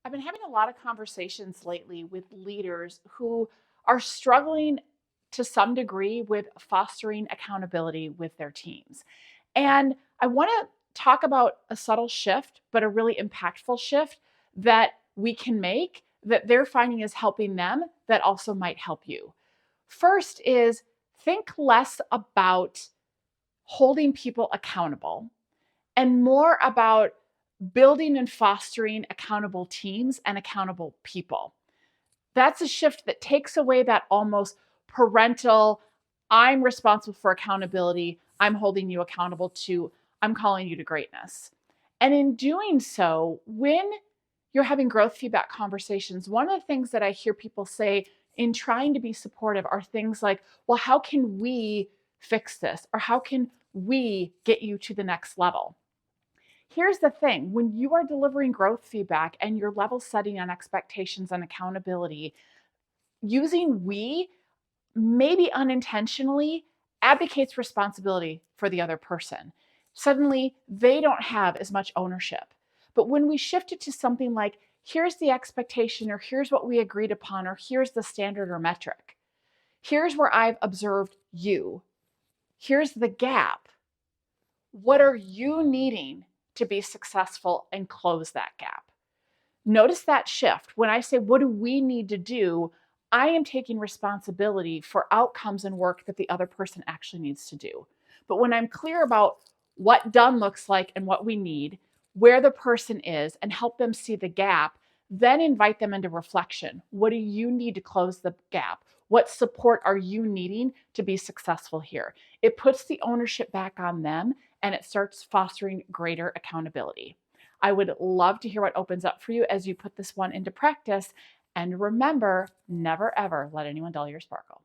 I've been having a lot of conversations lately with leaders who are struggling to some degree with fostering accountability with their teams. And I want to talk about a subtle shift, but a really impactful shift that we can make that they're finding is helping them that also might help you. First is think less about holding people accountable and more about building and fostering accountable teams and accountable people. That's a shift that takes away that almost parental, I'm responsible for accountability, I'm holding you accountable to, I'm calling you to greatness. And in doing so, when you're having growth feedback conversations, one of the things that I hear people say in trying to be supportive are things like, well, how can we fix this? Or how can we get you to the next level? Here's the thing, when you are delivering growth feedback and you're level setting on expectations and accountability, using we, maybe unintentionally, abdicates responsibility for the other person. Suddenly, they don't have as much ownership. But when we shift it to something like, here's the expectation, or here's what we agreed upon, or here's the standard or metric, here's where I've observed you, here's the gap. What are you needing to be successful and close that gap? Notice that shift. When I say, what do we need to do? I am taking responsibility for outcomes and work that the other person actually needs to do. But when I'm clear about what done looks like and what we need, where the person is, and help them see the gap, then invite them into reflection. What do you need to close the gap? What support are you needing to be successful here? It puts the ownership back on them and it starts fostering greater accountability. I would love to hear what opens up for you as you put this one into practice. And remember, never ever let anyone dull your sparkle.